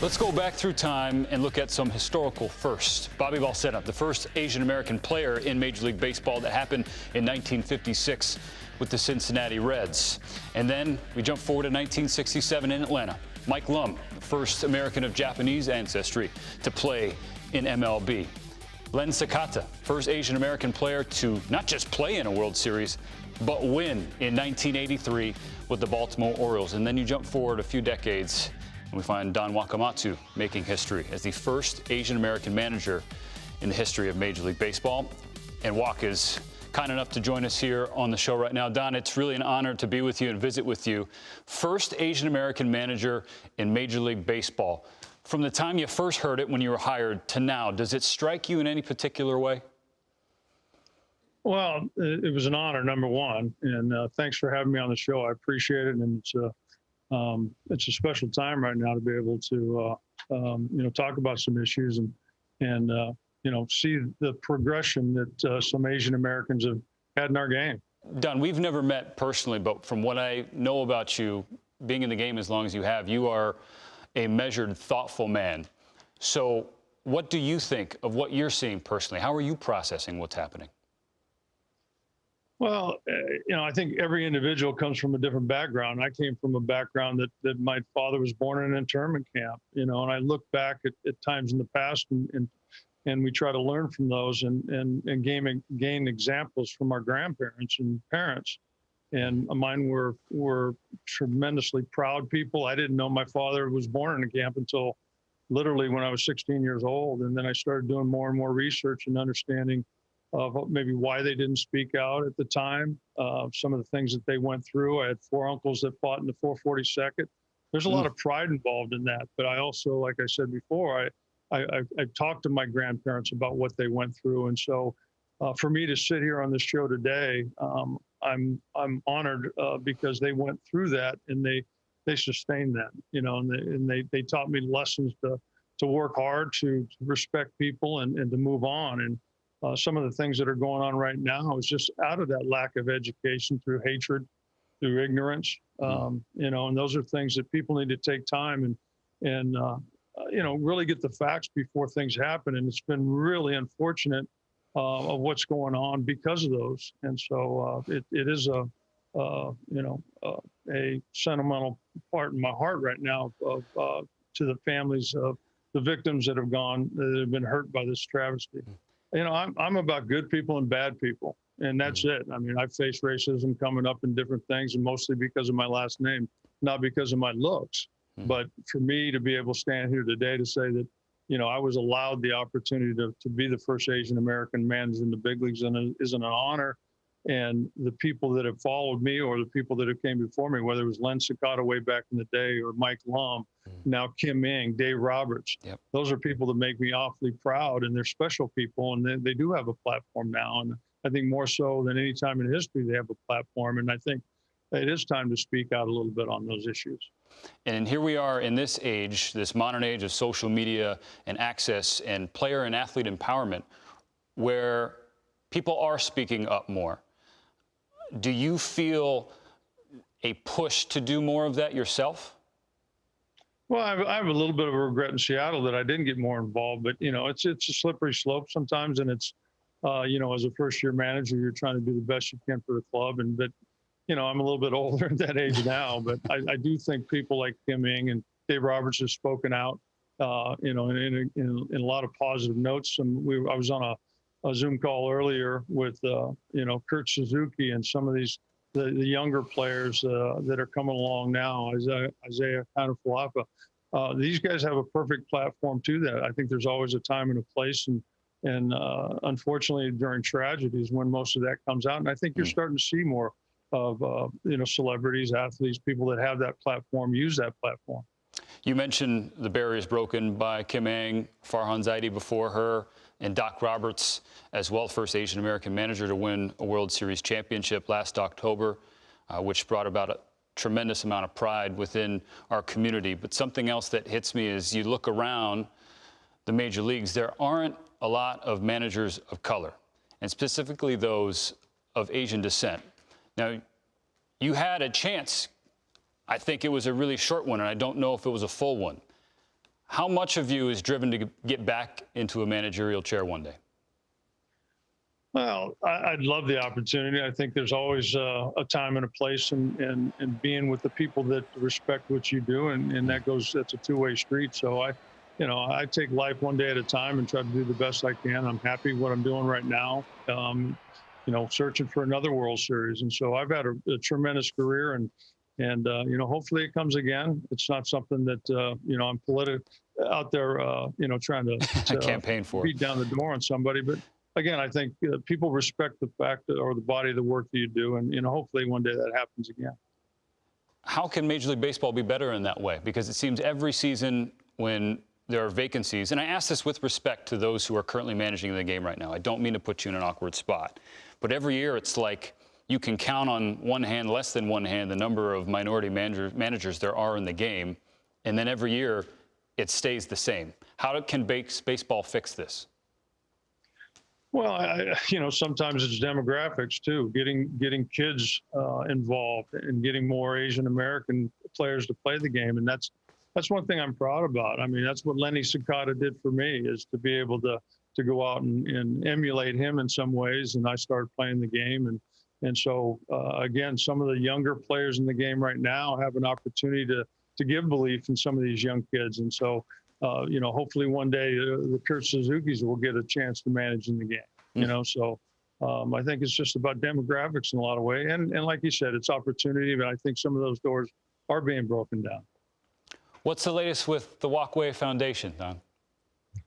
Let's go back through time and look at some historical firsts. Bobby Balsetta, the first Asian American player in Major League Baseball. That happened in 1956 with the Cincinnati Reds. And then we jump forward to 1967 in Atlanta. Mike Lum, the first American of Japanese ancestry to play in MLB. Len Sakata, first Asian American player to not just play in a World Series, but win in 1983 with the Baltimore Orioles. And then you jump forward a few decades, and we find Don Wakamatsu making history as the first Asian American manager in the history of Major League Baseball. And Wak is kind enough to join us here on the show right now. Don, it's really an honor to be with you and visit with you. First Asian American manager in Major League Baseball. From the time you first heard it when you were hired to now, does it strike you in any particular way? Well, it was an honor, number one, and thanks for having me on the show. I appreciate it, and it's a special time right now to be able to talk about some issues and see the progression that some Asian Americans have had in our game. Don, we've never met personally, but from what I know about you, being in the game as long as you have, you are a measured, thoughtful man. So what do you think of what you're seeing personally? How are you processing what's happening? Well, I think every individual comes from a different background. I came from a background that my father was born in an internment camp, and I look back at times in the past and we try to learn from those and gain examples from our grandparents and parents. And mine were tremendously proud people. I didn't know my father was born in a camp until literally when I was 16 years old. And then I started doing more and more research and understanding of maybe why they didn't speak out at the time, some of the things that they went through. I had 4 uncles that fought in the 442nd. There's a lot of pride involved in that. But I also, like I said before, I talked to my grandparents about what they went through. And so for me to sit here on this show today, I'm honored because they went through that and they sustained that, and they taught me lessons to work hard, to respect people and to move on. And some of the things that are going on right now is just out of that lack of education, through hatred, through ignorance, and those are things that people need to take time and really get the facts before things happen. And it's been really unfortunate of what's going on because of those. And so it is a sentimental part in my heart right now to the families of the victims that have been hurt by this travesty. I'm about good people and bad people, and that's it. I mean, I've faced racism coming up in different things, and mostly because of my last name, not because of my looks. But for me to be able to stand here today to say that, I was allowed the opportunity to be the first Asian American man in the big leagues is an honor. And the people that have followed me or the people that have came before me, whether it was Len Sakata way back in the day or Mike Lum, now Kim Ng, Dave Roberts, those are people that make me awfully proud, and they're special people, and they do have a platform now. And I think more so than any time in history, they have a platform. And I think it is time to speak out a little bit on those issues. And here we are in this age, this modern age of social media and access and player and athlete empowerment, where people are speaking up more. Do you feel a push to do more of that yourself? Well, I have a little bit of a regret in Seattle that I didn't get more involved, but it's a slippery slope sometimes, and it's as a first-year manager, you're trying to do the best you can for the club, but I'm a little bit older at that age now, but I do think people like Kim Ng and Dave Roberts have spoken out, in a lot of positive notes. And I was on a Zoom call earlier with Kurt Suzuki and some of the younger players that are coming along now, Isaiah Kanafalapa. These guys have a perfect platform to that. I think there's always a time and a place, and unfortunately during tragedies when most of that comes out. And I think you're starting to see more of celebrities, athletes, people that have that platform use that platform. You mentioned the barriers broken by Kim Ng, Farhan Zaidi before her, and Doc Roberts as well, first Asian American manager to win a World Series championship last October, which brought about a tremendous amount of pride within our community. But something else that hits me is you look around the major leagues, there aren't a lot of managers of color, and specifically those of Asian descent. Now, you had a chance. I think it was a really short one, and I don't know if it was a full one. How much of you is driven to get back into a managerial chair one day? Well, I'd love the opportunity. I think there's always a time and a place, and being with the people that respect what you do, and that's a two-way street. So I take life one day at a time and try to do the best I can. I'm happy what I'm doing right now. Searching for another World Series, and so I've had a tremendous career, and hopefully it comes again. It's not something that I'm out there, trying to Campaign for beat down the door on somebody, but. Again, I think people respect the fact or the body of the work that you do, and hopefully one day that happens again. How can Major League Baseball be better in that way? Because it seems every season when there are vacancies, and I ask this with respect to those who are currently managing the game right now. I don't mean to put you in an awkward spot, but every year it's like you can count on one hand, less than one hand, the number of minority managers there are in the game, and then every year it stays the same. How can baseball fix this? Well, sometimes it's demographics too, getting kids involved and getting more Asian American players to play the game, and that's one thing I'm proud about. I mean, that's what Lenny Sakata did for me, is to be able to go out and emulate him in some ways. And I started playing the game, and so again, some of the younger players in the game right now have an opportunity to give belief in some of these young kids, and so. Hopefully one day the Kurt Suzuki's will get a chance to manage in the game, So I think it's just about demographics in a lot of ways. And like you said, it's opportunity, but I think some of those doors are being broken down. What's the latest with the Walkway Foundation, Don?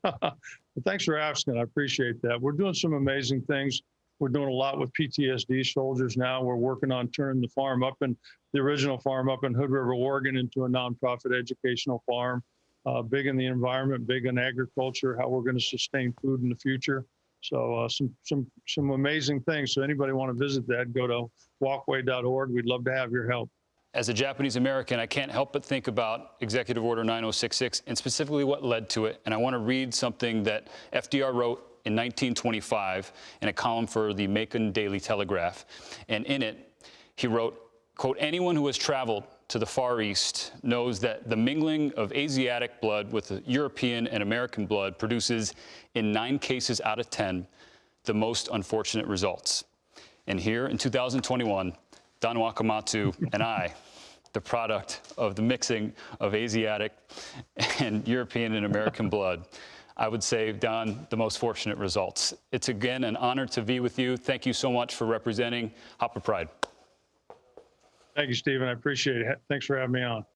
Well, thanks for asking. I appreciate that. We're doing some amazing things. We're doing a lot with PTSD soldiers now. We're working on turning the original farm up in Hood River, Oregon, into a nonprofit educational farm. Big in the environment, big in agriculture, how we're going to sustain food in the future. So some amazing things. So anybody want to visit that, go to walkway.org. We'd love to have your help. As a Japanese American, I can't help but think about Executive Order 9066 and specifically what led to it. And I want to read something that FDR wrote in 1925 in a column for the Macon Daily Telegraph. And in it, he wrote, quote, "Anyone who has traveled to the Far East knows that the mingling of Asiatic blood with the European and American blood produces, in 9 cases out of 10, the most unfortunate results. And here in 2021, Don Wakamatsu and I, the product of the mixing of Asiatic and European and American blood, I would say, Don, the most fortunate results. It's again an honor to be with you. Thank you so much for representing Hopper Pride. Thank you, Stephen. I appreciate it. Thanks for having me on.